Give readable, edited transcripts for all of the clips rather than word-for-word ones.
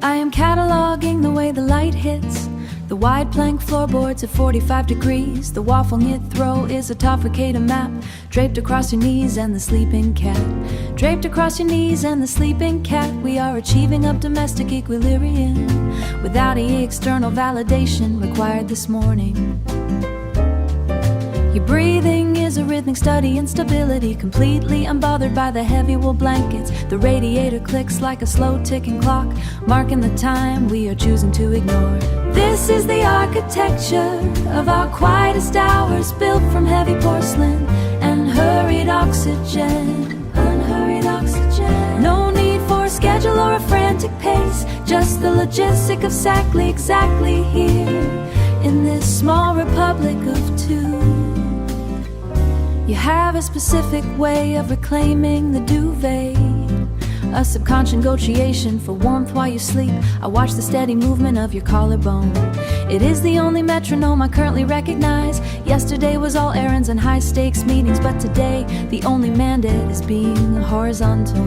I am cataloging the way the light hits the wide plank floorboards at 45 degrees. The waffle knit throw is a taffeta map draped across your knees and the sleeping cat. Draped across your knees and the sleeping cat. We are achieving up domestic equilibrium without any external validation required this morning. Your breathing is a rhythmic study in stability, completely unbothered by the heavy wool blankets. The radiator clicks like a slow ticking clock, marking the time we are choosing to ignore. This is the architecture of our quietest hours, built from heavy porcelain and hurried oxygen. Unhurried oxygen. No need for a schedule or a frantic pace, just the logistic of exactly here in this small republic of two. You have a specific way of reclaiming the duvet, a subconscious negotiation for warmth while you sleep. I watch the steady movement of your collarbone. It is the only metronome I currently recognize. Yesterday was all errands and high-stakes meetings, but today the only mandate is being horizontal.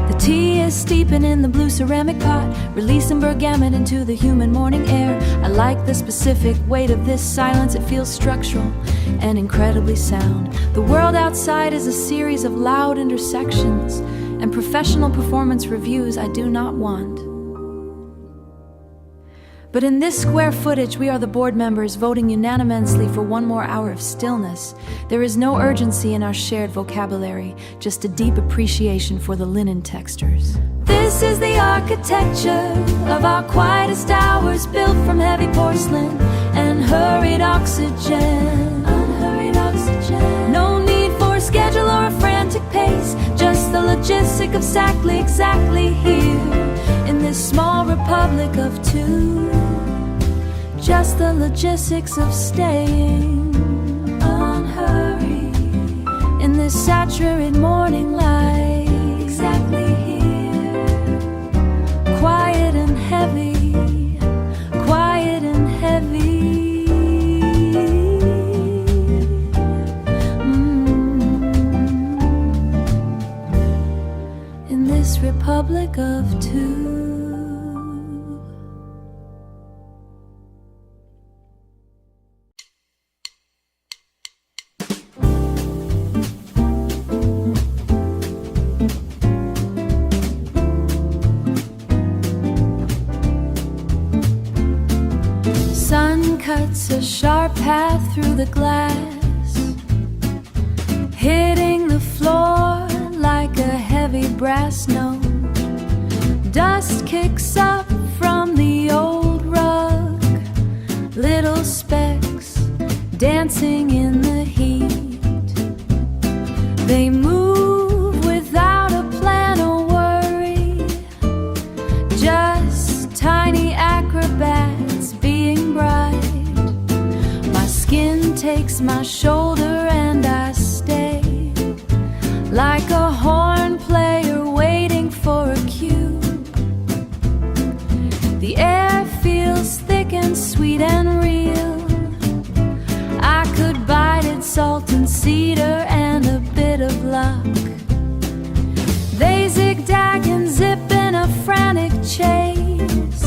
The tea is steeping in the blue ceramic pot, releasing bergamot into the humid morning air. I like the specific weight of this silence. It feels structural and incredibly sound. The world outside is a series of loud intersections and professional performance reviews I do not want. But in this square footage, we are the board members voting unanimously for one more hour of stillness. There is no urgency in our shared vocabulary, just a deep appreciation for the linen textures. This is the architecture of our quietest hours, built from heavy porcelain and hurried oxygen. Unhurried oxygen. No need for a schedule or a frantic pace, just the logistic of exactly here in this small republic of two. Just the logistics of staying unhurried in this saturated morning light. Exactly here, quiet and heavy, quiet and heavy. In this republic of two. Sun cuts a sharp path through the glass, hitting the floor like a heavy brass note. Dust kicks up from the old rug, little specks dancing in the heat. They move without a plan or worry, just tiny acrobats being bright. My skin takes my shoulder and I stay like a horn player waiting for a cue. The air feels thick and sweet and real. I could bite it, salt and cedar and a bit of luck. They zigzag and zip in a frantic chase,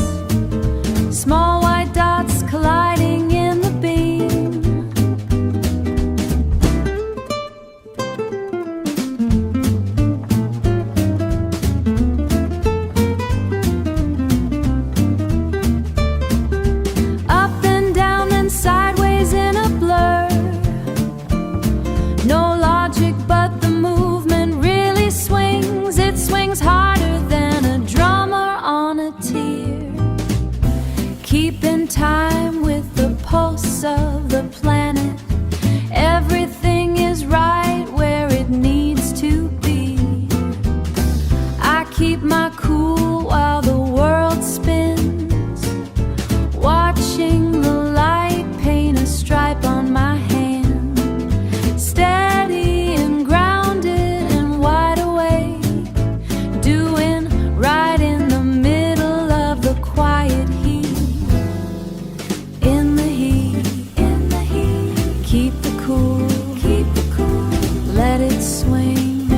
small white dots colliding in the beam. Up and down and sideways in a blur. No logic, but the movement really swings. It swings harder than a drummer on a tear, keeping time with the pulse of the planet. Everything is right where it needs to be. I keep my cool while the world spins, watching the light paint a stripe on my hand. Steady and grounded and wide awake, doing right in the middle of the quiet heat. In the heat, in the heat, keep the cool, keep the cool. Let it swing,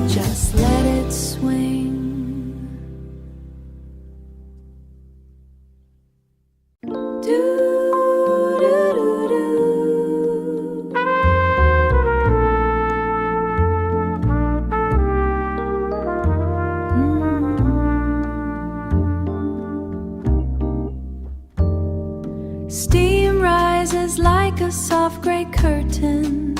just let it swing. a soft gray curtain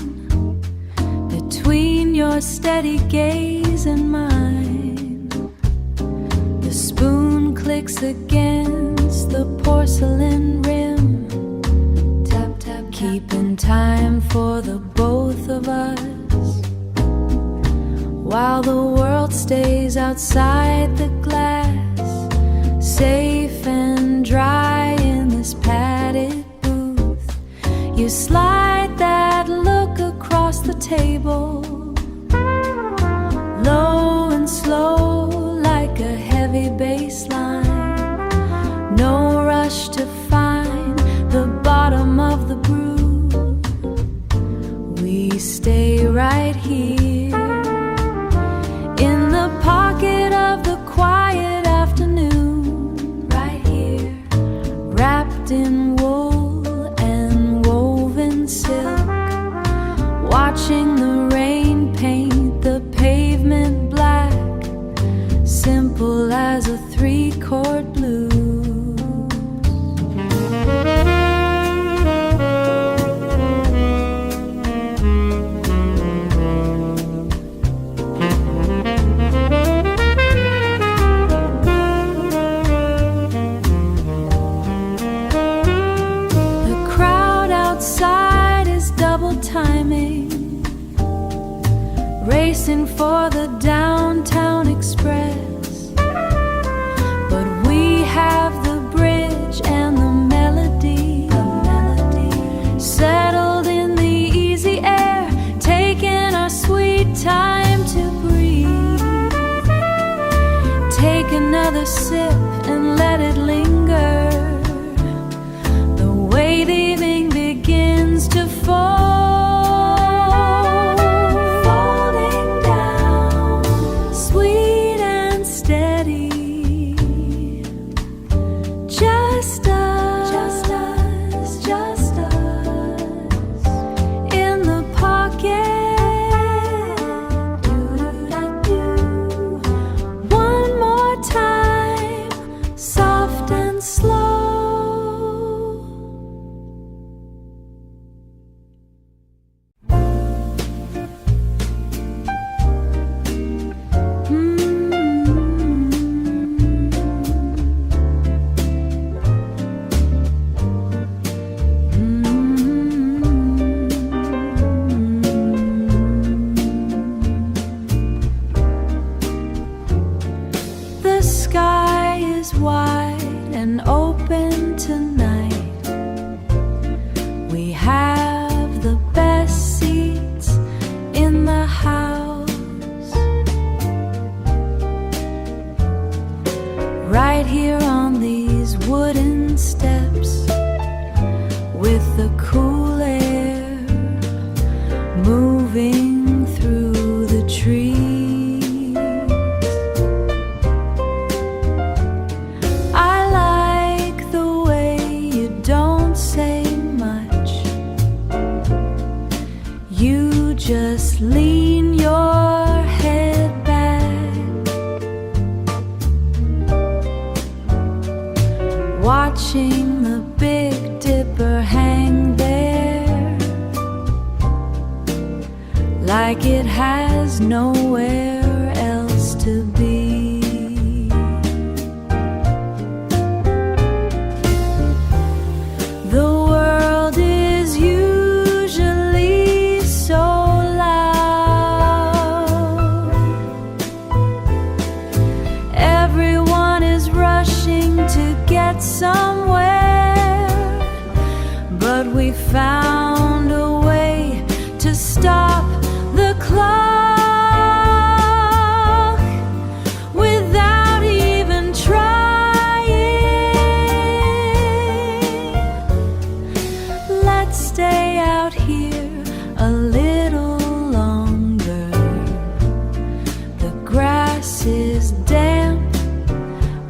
between your steady gaze and mine. The spoon clicks against the porcelain rim, tap, tap, keeping time for the both of us, while the world stays outside the glass, safe and dry in this padded booth. You slide that look across the table, low and slow like a heavy bass line. No rush to find the bottom of the brew. We stay right here in the pocket of the quiet afternoon, right here, wrapped in wool and woven silk, watching the rain paint the pavement black, simple as a 3-chord blues. Timing, racing for the downtown express, but we have the bridge and the melody, settled in the easy air, taking our sweet time to breathe. Take another sip and let it linger, the way the evening begins to fall. Right here on these wooden steps, with the cool air moving through the trees. I like the way you don't say much. You just lean your head back, watching the Big Dipper hang there, like it has nowhere else to be. The world is usually so loud, everyone is rushing to get somewhere, but we found a way to stop the clock without even trying. Let's stay out here a little longer. The grass is damp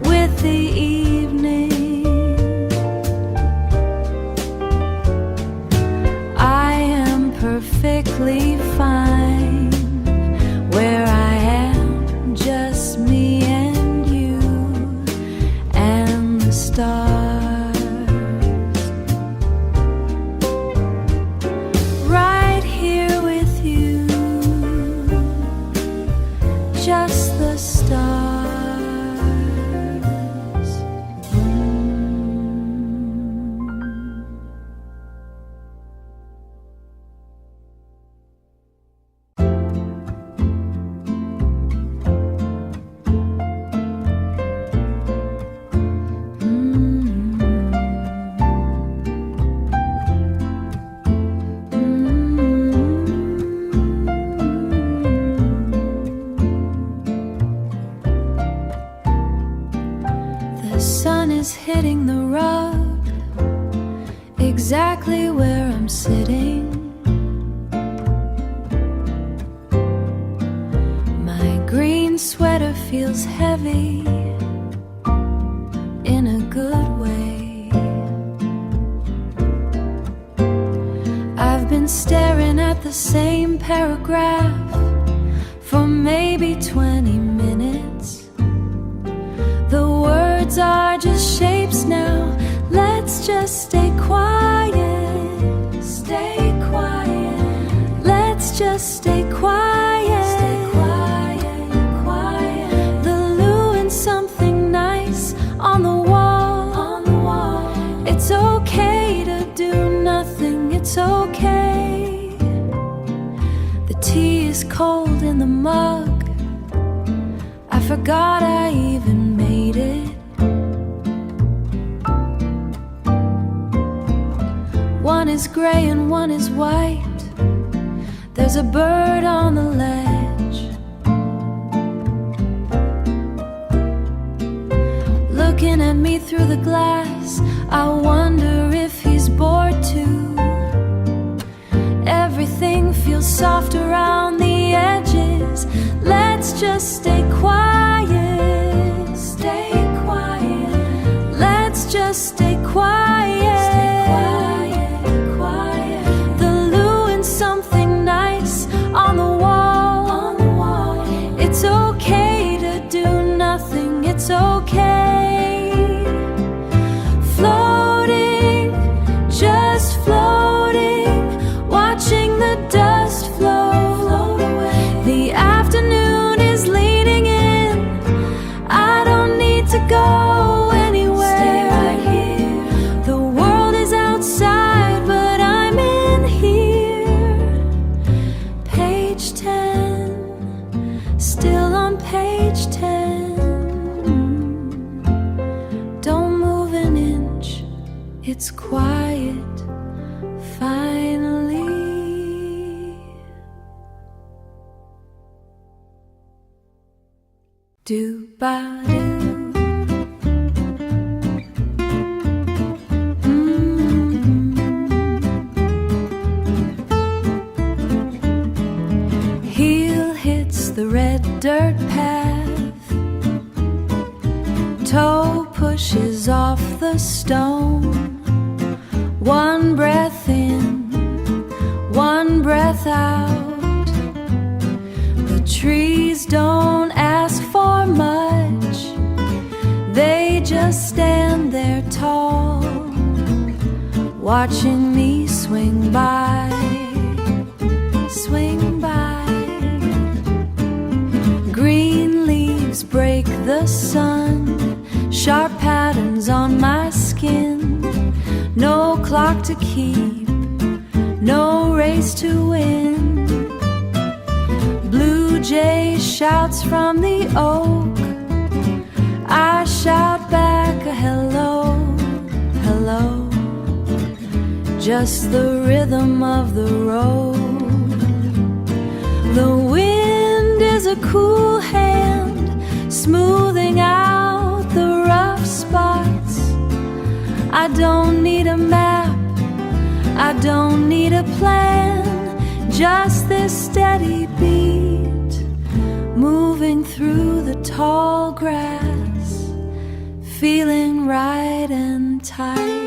with the evening. The sun is hitting the rug exactly where I'm sitting. My green sweater feels heavy in a good way. I've been staring at the same paragraph for maybe 20 minutes. The words are just shapes now. Let's just stay quiet. Stay quiet. Let's just stay quiet. Stay quiet, quiet. The loo and something nice on the wall. On the wall. It's okay to do nothing. It's okay. The tea is cold in the mug. I forgot I even made it. One is gray and one is white. There's a bird on the ledge, looking at me through the glass. I wonder if he's bored too. Everything feels soft around the edges. Let's just stay quiet. Stay quiet. Let's just stay quiet. Stay quiet, quiet. The loo and something nice on the wall. On the wall. It's okay to do nothing. It's okay. Floating, just floating, watching the dust float away. The afternoon is leaning in. I don't need to go anywhere. Stay right here. The world is outside, but I'm in here. Page 10, still on page 10. Don't move an inch. It's quiet, finally. Do-ba-do. Heel hits the red dirt path. Toe pushes off the stone. One breath in, one breath out. The trees don't ask for much. They just stand there tall, watching me swing by. Swing by. Green leaves break the sun, sharp patterns on my skin. No clock to keep, no race to win. Blue jay shouts from the oak. I shout back a hello, hello. Just the rhythm of the road. The wind is a cool hand, smoothing out the rough spots. I don't need a map, I don't need a plan. Just this steady beat, moving through the tall grass, feeling right and tight.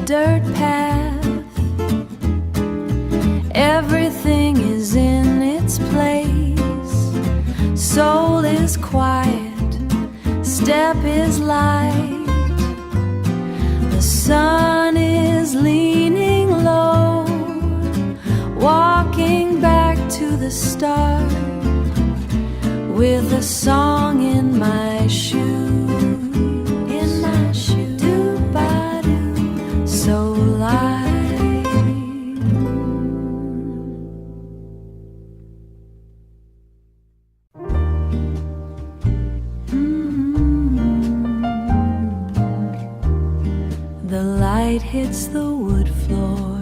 Dirt path. Everything is in its place. Soul is quiet, step is light. The sun is leaning low, walking back to the start with a song in my shoe. So light. kiss the wood floor.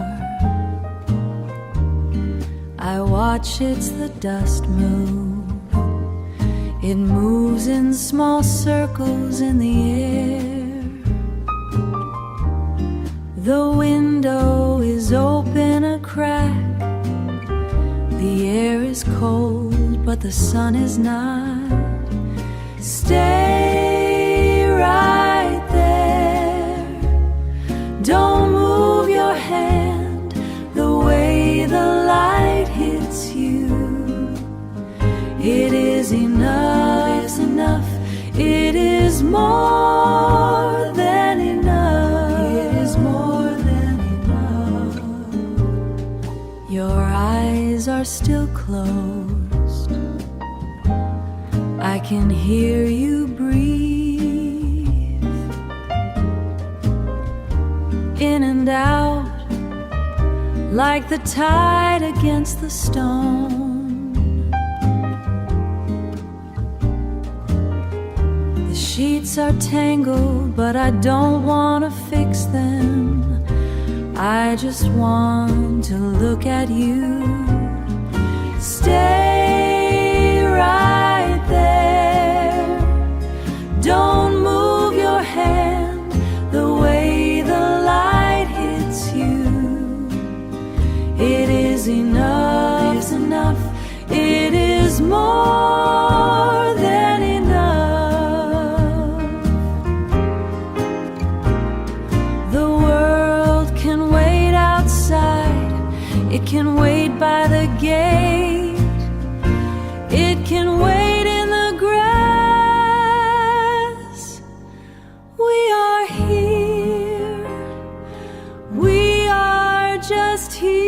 I watch the dust move. It moves in small circles in the air. The window is open a crack. The air is cold, but the sun is not. Stay right there. Don't move your hand. The way the light hits you, it is enough, it's enough. It is more than enough. It is more than enough. Your eyes are still closed. I can hear you breathe. In and out, like the tide against the stone. The sheets are tangled, but I don't want to fix them. I just want to look at you. Stay right there. Don't move your hand. The way the light hits you, it is enough, it's enough. It is more than enough. The world can wait outside. It can wait by the gate. It can wait in the grass. We are here. We are just here.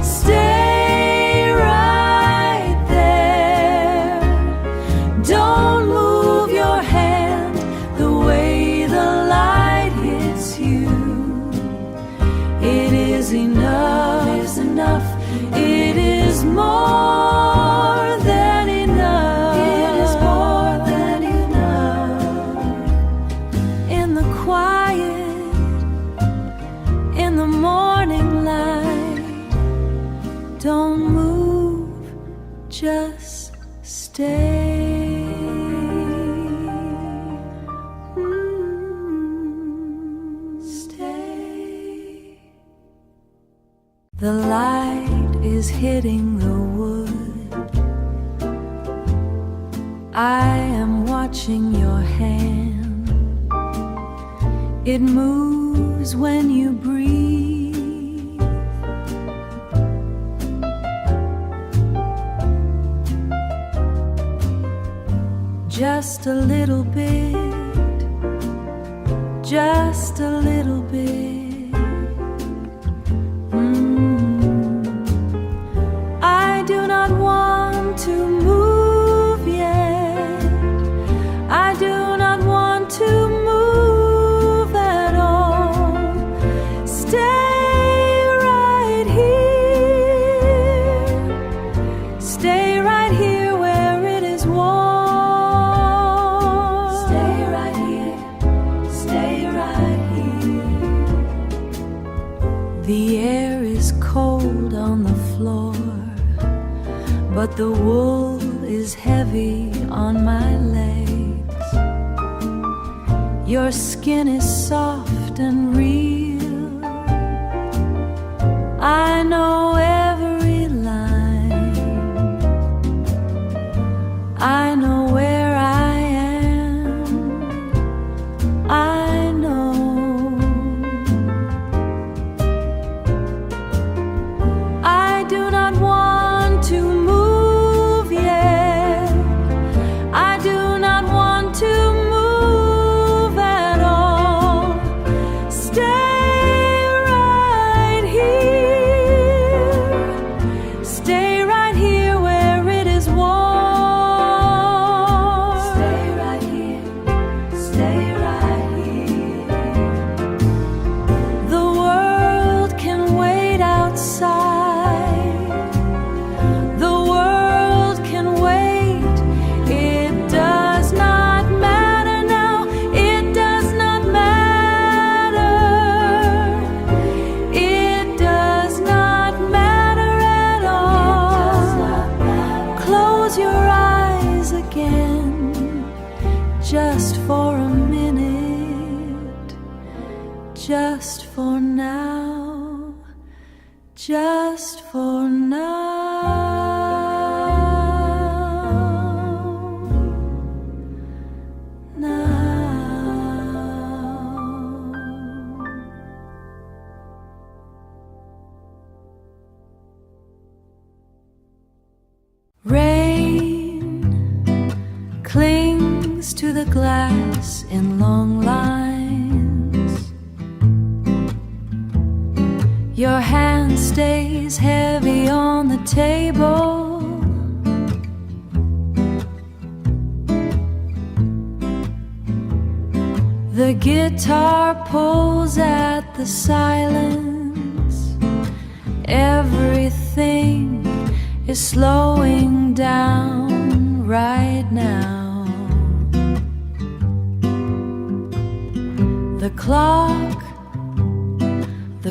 Stay right there. Don't move your hand. The way the light hits you, it is enough, it's enough. It is more than enough. It is more than enough. In the quiet, in the morning light, don't move, just stay. Stay. The light is hitting the wood. I am watching your hand. It moves when you breathe. Just a little bit, just a little bit. I do not want to move yet. I do not want to move at all. Stay right here. Stay right here where it is warm. Stay right here. Stay right here. The air is cold on the floor, but the wool is heavy on my legs. Your skin is soft and real. I know every line. I know where I am. I know. I do not want to move yet. I do not want to move at all. Stay right here. just for now, just for now. Rain clings to the glass in long lines. Your hand stays heavy on the table. The guitar pulls at the silence. Everything is slowing down right now. The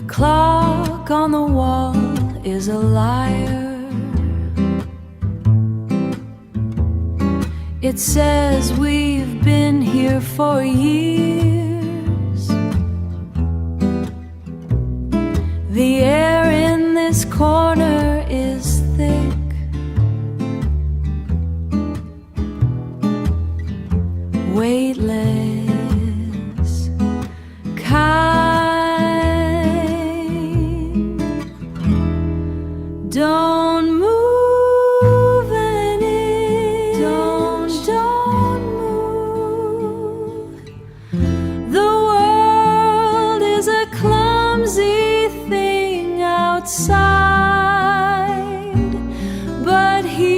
clock on the wall is a liar. It says we've been here for years. The air in this corner is thick. Weightless, kind. Don't move an inch. Don't move. The world is a clumsy thing outside, but here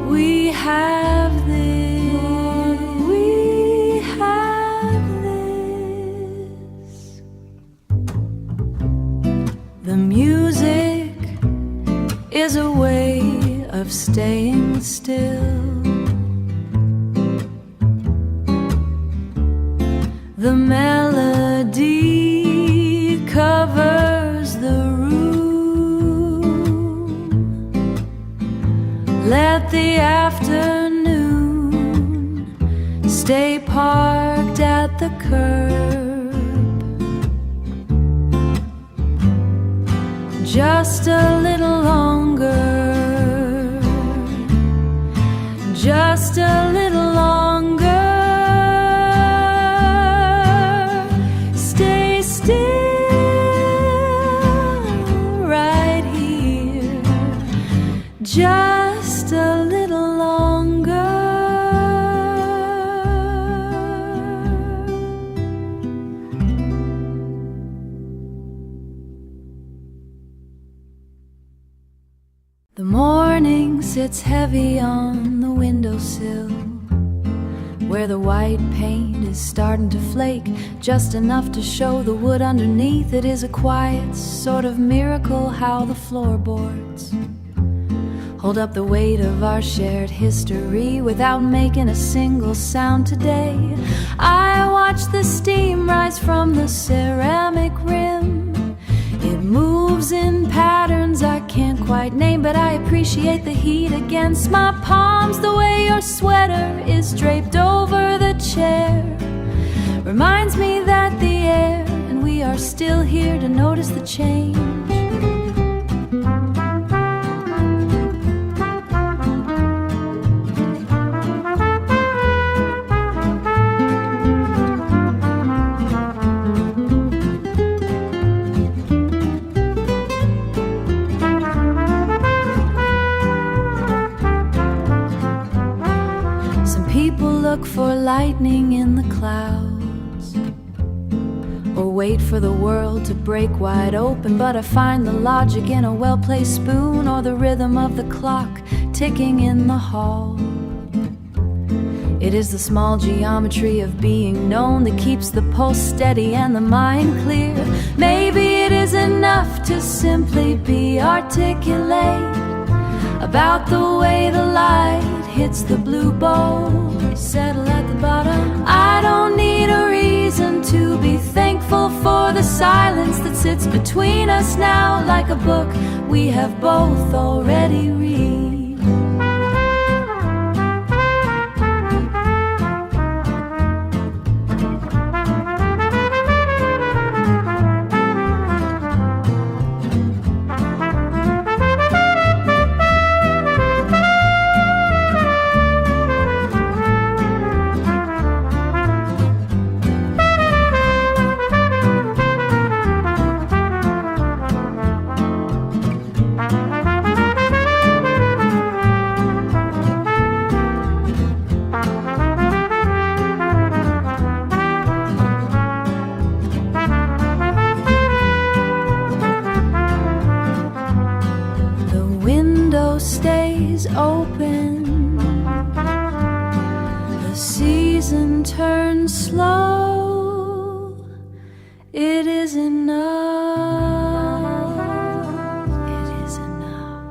we have this. The music is a way of staying still. The melody covers the room. Let the afternoon stay parked at the curb. Just a little longer. Just a little longer. Stay still right here. Just a little longer. The morning sits heavy on the windowsill, where the white paint is starting to flake, just enough to show the wood underneath. It is a quiet sort of miracle how the floorboards hold up the weight of our shared history without making a single sound today. I watch the steam rise from the ceramic rim. It moves in patterns I can't quite name, but I appreciate the heat against my palms. The way your sweater is draped over the chair reminds me that the air and we are still here to notice the change. Look for lightning in the clouds, or wait for the world to break wide open, but I find the logic in a well-placed spoon, or the rhythm of the clock ticking in the hall. It is the small geometry of being known that keeps the pulse steady and the mind clear. Maybe it is enough to simply be articulate about the way the light hits the blue bowl, settle at the bottom. I don't need a reason to be thankful for the silence that sits between us now, like a book we have both already read. open, the season turns slow. It is enough. It is enough.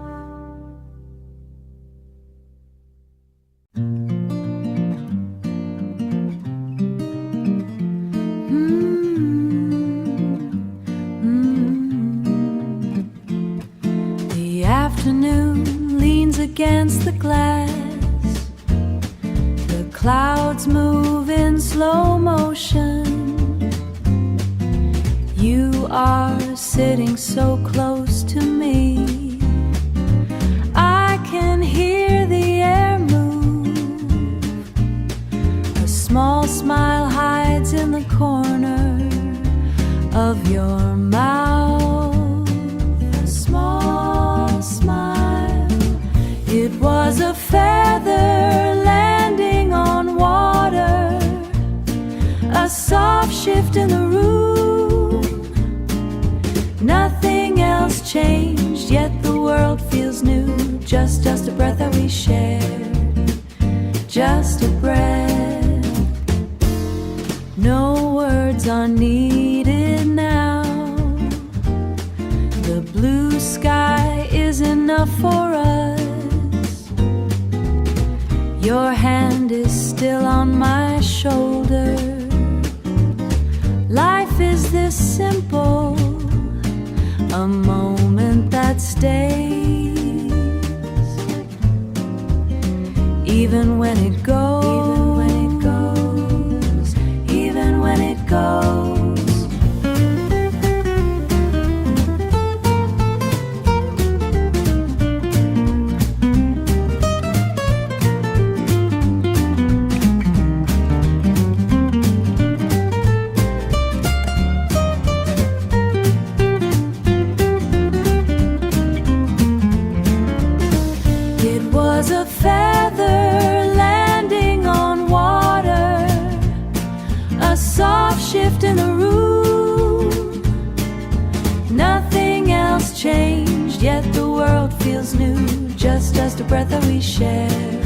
The afternoon leans against the glass. The clouds move in slow motion. You are sitting so close to me. I can hear the air move. A small smile hides in the corner of your mouth. A small smile. It was a feather landing on water. A soft shift in the room. Nothing else changed, yet the world feels new. Just a breath that we share. Just a breath. No words are needed now. The blue sky is enough for us. Your hand is still on my shoulder. Life is this simple. A moment that stays, even when it goes, even when it goes. A feather landing on water, a soft shift in the room. Nothing else changed, yet the world feels new. Just a breath that we share.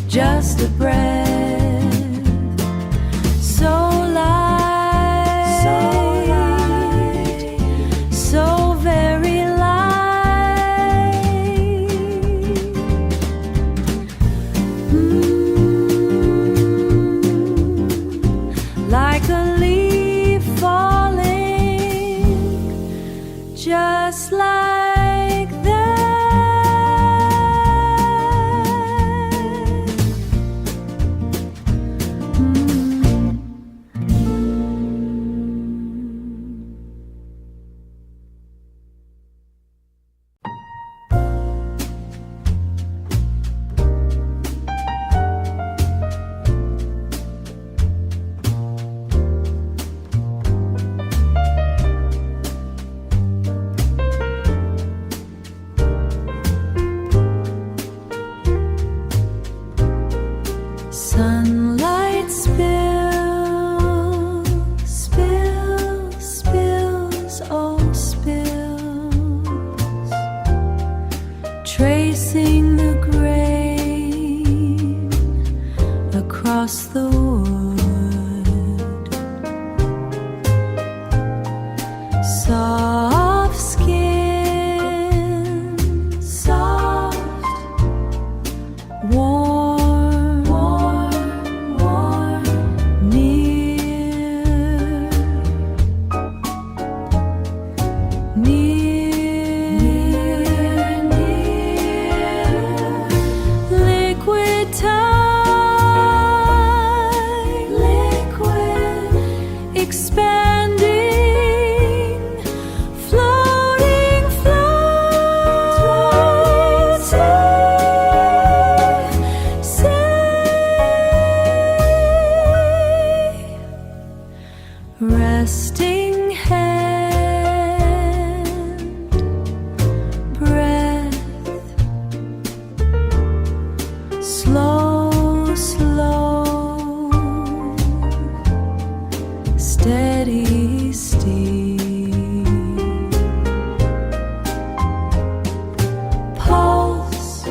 Just a breath. So light, so very light. Like a leaf falling, just like that. Sunlight spills, oh spills, tracing the grain across the wood. Soft skin, soft, warm. Resting hand, breath, slow, slow, steady, steep, pulse,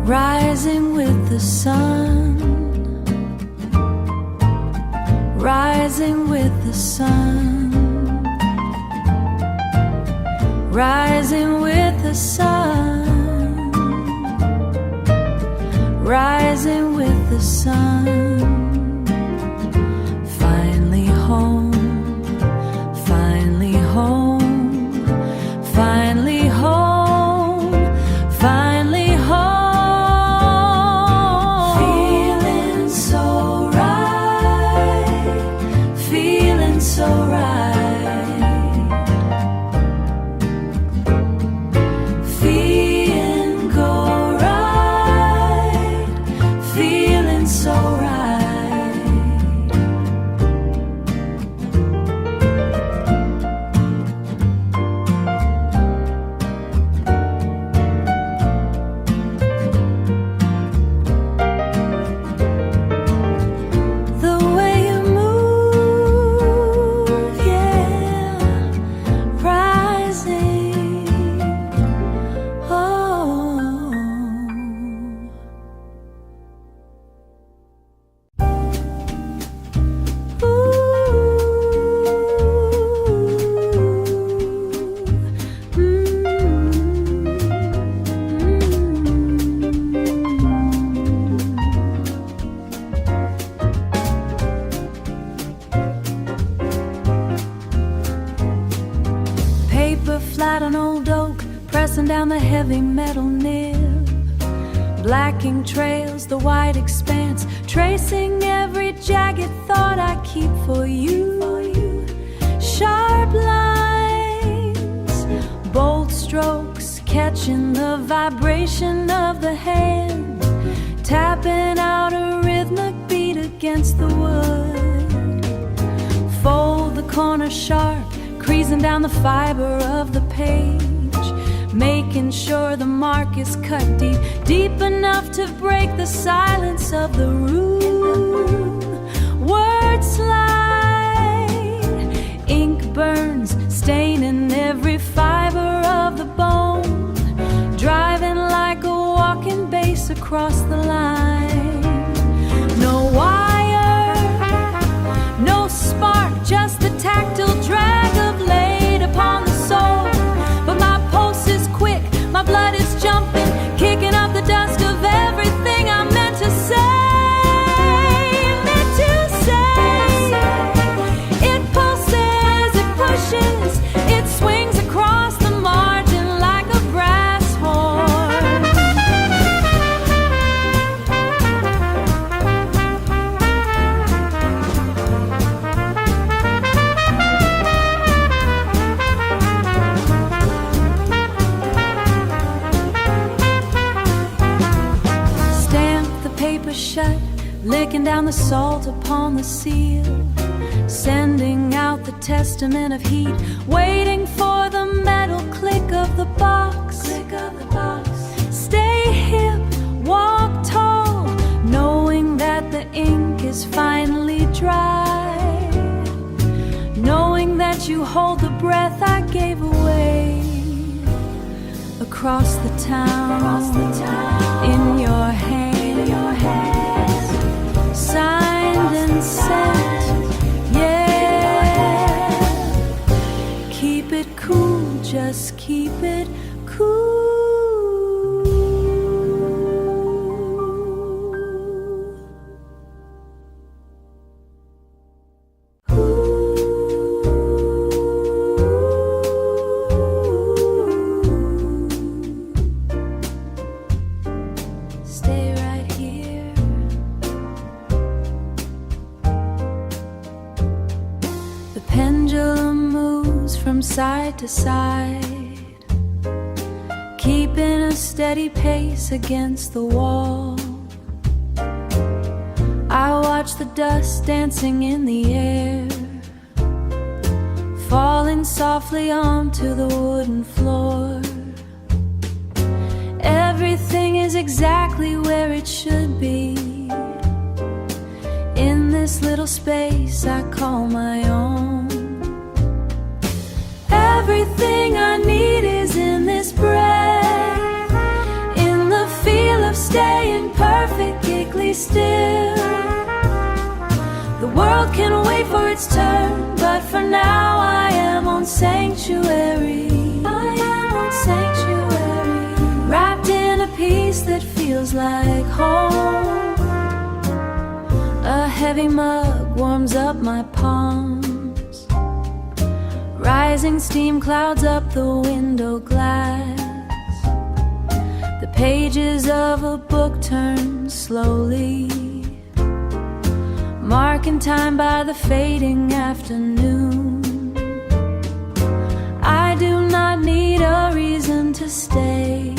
rising with the sun, rising with the sun, rising with the sun, rising with the sun. Finally home, finally home, finally home, finally home. Feeling so right, feeling so right, feeling go right, feeling so right. Flat on old oak, pressing down the heavy metal nib, blacking trails, the wide expanse, tracing every jagged thought I keep for you. Sharp lines, bold strokes, catching the vibration of the hand, tapping out a rhythmic beat against the wood. Fold the corner sharp, creasing down the fiber of the page, making sure the mark is cut deep, deep enough to break the silence of the room. Words slide, ink burns, staining every fiber of the bone, driving like a walking bass across the line. No wire, no spark, just the tactile drag of laid upon the soul. But my pulse is quick, my blood is jumping, kicking up the dust of everything I meant to say. Meant to say. It pulses, it pushes, it swings across the margin like a brass horn. Shut, licking down the salt upon the seal, sending out the testament of heat, waiting for the metal click of the box. Click of the box. Stay hip, walk tall, knowing that the ink is finally dry, knowing that you hold the breath I gave away across the town, in your hand. Signed and sent, yeah. Keep it cool, just keep it cool. Stay right here. The pendulum moves from side to side, keeping a steady pace against the wall. I watch the dust dancing in the air, falling softly onto the wooden floor. Everything is exactly where it should be, in this little space I call my own. Everything I need is in this breath, in the feel of staying perfectly still. The world can wait for its turn, but for now I am on sanctuary. I am on sanctuary, wrapped in a peace that feels like home. A heavy mug warms up my palms. Rising steam clouds up the window glass. The pages of a book turn slowly, marking time by the fading afternoon. I do not need a reason to stay.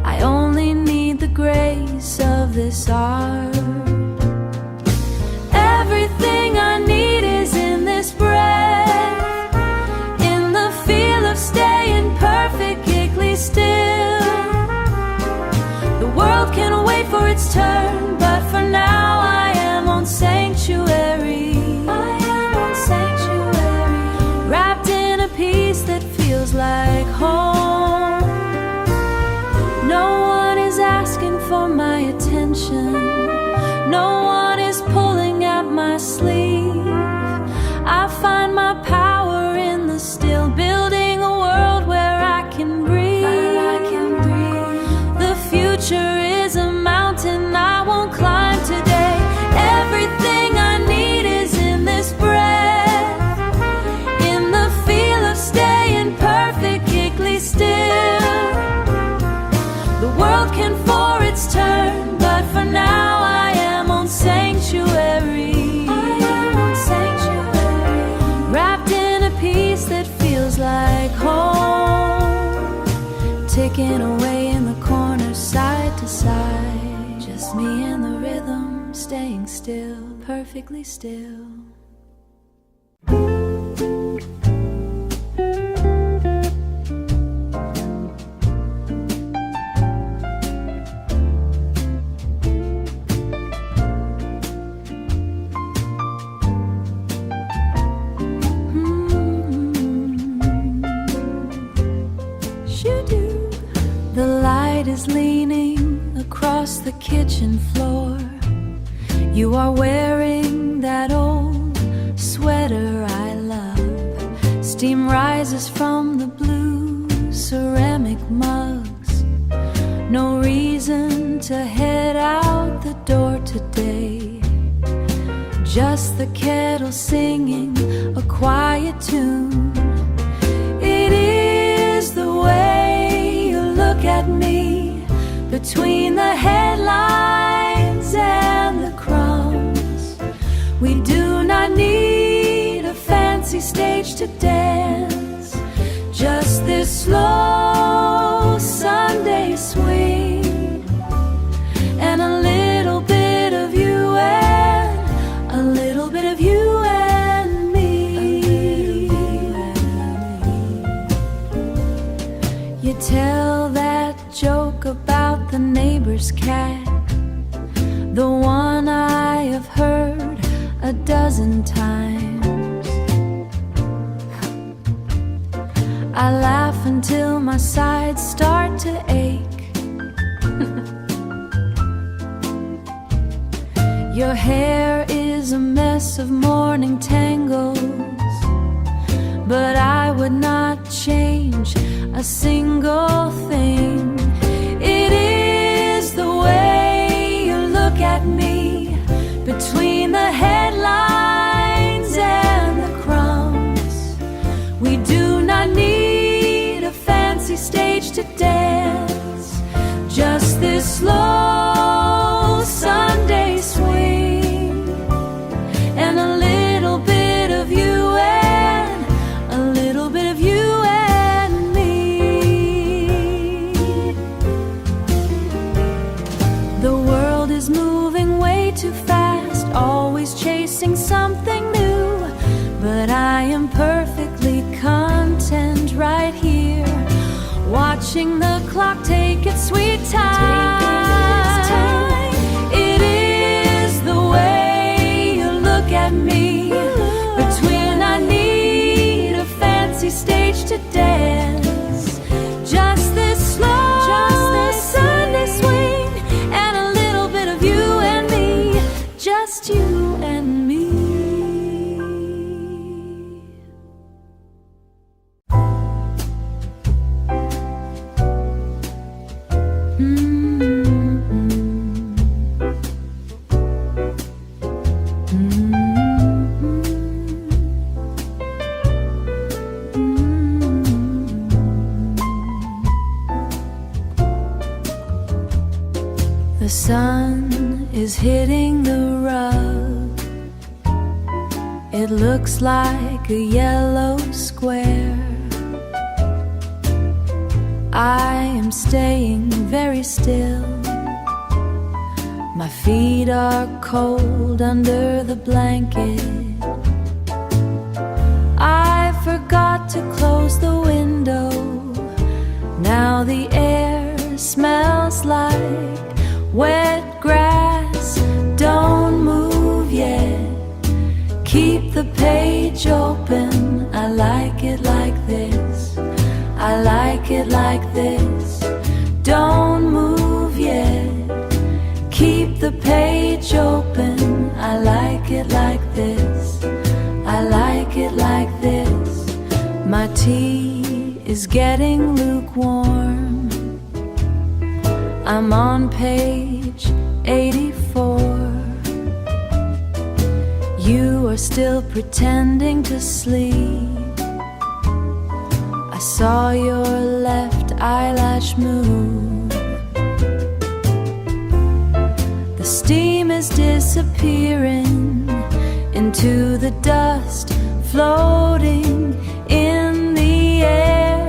I only need the grace of this art. Everything I need is in this breath, in the feel of staying perfectly still. The world can wait for its turn, but for now I am on sanctuary. I am on sanctuary, wrapped in a peace that feels like home. No one is asking for my attention. No one is pulling at my sleeve. I find my power in the still, building a world where I can breathe. The future is a mountain I won't climb today. Everything I need is in this breath, in the feel of staying perfectly still. The world can for its turn, but for now I am on sanctuary. I am on sanctuary, wrapped in a peace that feels like home. Ticking away in the corner, side to side. Just me and the rhythm, staying still, perfectly still. The light is leaning across the kitchen floor. You are wearing that old sweater I love. Steam rises from the blue ceramic mugs. No reason to head out the door today. Just the kettle singing a quiet tune. It is the way you look at me between the headlines and the crumbs. We do not need a fancy stage to dance, just this slow Sunday swing, and a little bit of you and a little bit of you and me. You tell that joke about the neighbor's cat, the one I have heard a dozen times. I laugh until my sides start to ache. Your hair is a mess of morning tangles, but I would not change a single thing. It is the way you look at me between the headlines and the crumbs. We do not need a fancy stage to dance, just this slow Sunday swing, and a little bit of you and a little bit of you and me. The world is moving way too fast, always chasing something new, but I am perfectly content right here, watching the clock take its sweet time. It is the way you look at me between I need a fancy stage to dance, just this slow Sunday swing, and a little The sun is hitting the rug. It looks like a yellow square. I am staying very still. My feet are cold under the blanket. I forgot to close the window. Now the air smells like wet grass. Don't move yet. Keep the page open. I like it like this. I like it like this. Don't move yet. Keep the page open. I like it like this. I like it like this. My tea is getting lukewarm. I'm on page 84. You are still pretending to sleep. I saw your left eyelash move. The steam is disappearing into the dust, floating in the air.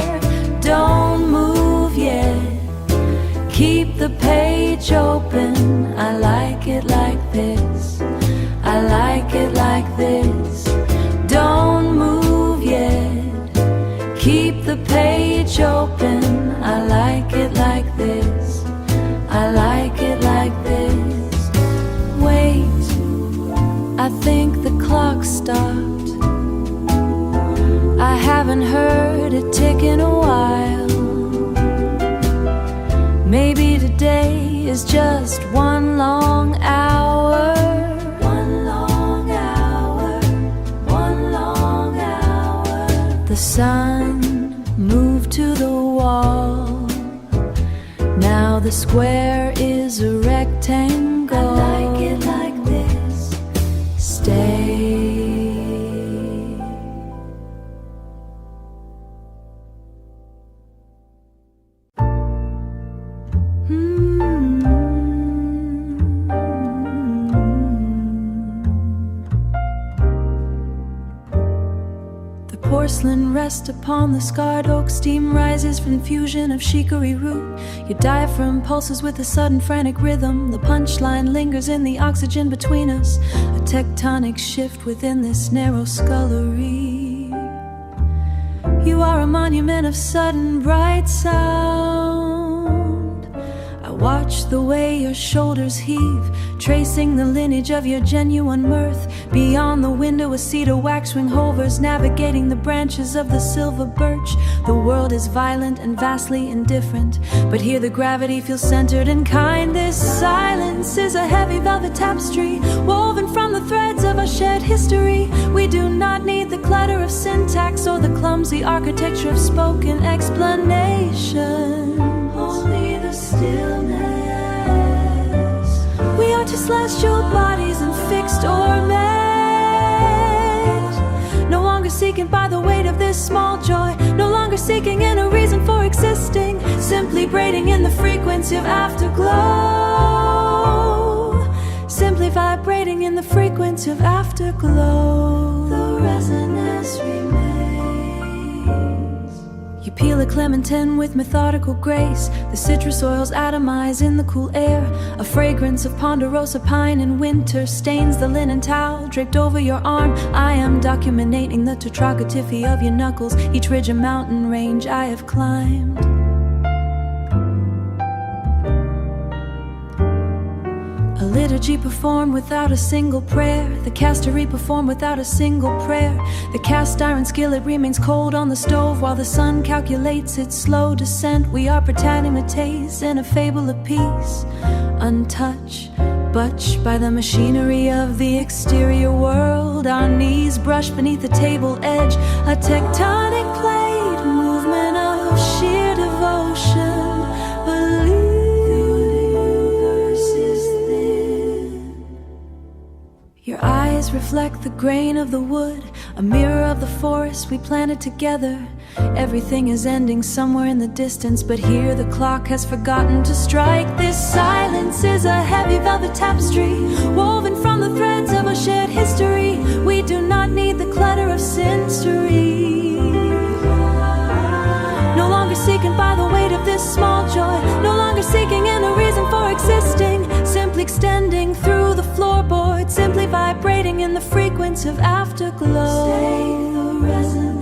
Don't move yet. Keep the page open. I like it like this. I like it like this. Don't move yet. Keep the page open. I like it like this. I like it like this. Wait, I think the clock stopped. I haven't heard it tick in a while. Maybe today is just one long hour. One long hour. One long hour. The sun moved to the wall. Now the square is a rectangle. I like it like this. Stay. Porcelain rests upon the scarred oak. Steam rises from the fusion of chicory root. Your diaphragm pulses with a sudden frantic rhythm. The punchline lingers in the oxygen between us. A tectonic shift within this narrow scullery. You are a monument of sudden bright sound. I watch the way your shoulders heave, tracing the lineage of your genuine mirth. Beyond the window a cedar waxwing hovers, navigating the branches of the silver birch. The world is violent and vastly indifferent, but here the gravity feels centered and kind. This silence is a heavy velvet tapestry, woven from the threads of our shared history. We do not need the clutter of syntax or the clumsy architecture of spoken explanation. Only the stillness. We are two celestial bodies and fixed orbit. No longer seeking by the weight of this small joy. No longer seeking in a reason for existing. Simply braiding in the frequency of afterglow. Simply vibrating in the frequency of afterglow. The resonance remains. You peel a clementine with methodical grace. The citrus oils atomize in the cool air. A fragrance of ponderosa pine in winter stains the linen towel draped over your arm. I am documenting the tetragrammaticity of your knuckles, each ridge a mountain range I have climbed. A liturgy performed without a single prayer. The castery performed without a single prayer. The cast iron skillet remains cold on the stove while the sun calculates its slow descent. We are protagonists in a fable of peace, untouched, butched by the machinery of the exterior world. Our knees brush beneath the table edge, a tectonic plate, movement of sheer devotion. Believe reflect the grain of the wood, a mirror of the forest we planted together. Everything is ending somewhere in the distance, but here the clock has forgotten to strike. This silence is a heavy velvet tapestry, woven from the threads of a shared history. We do not need the clutter of sensory. No longer seeking by the weight of this small joy, no longer seeking in a reason for existing, simply extending through the floorboard, simply vibrating in the frequency of afterglow. Stay the resonance.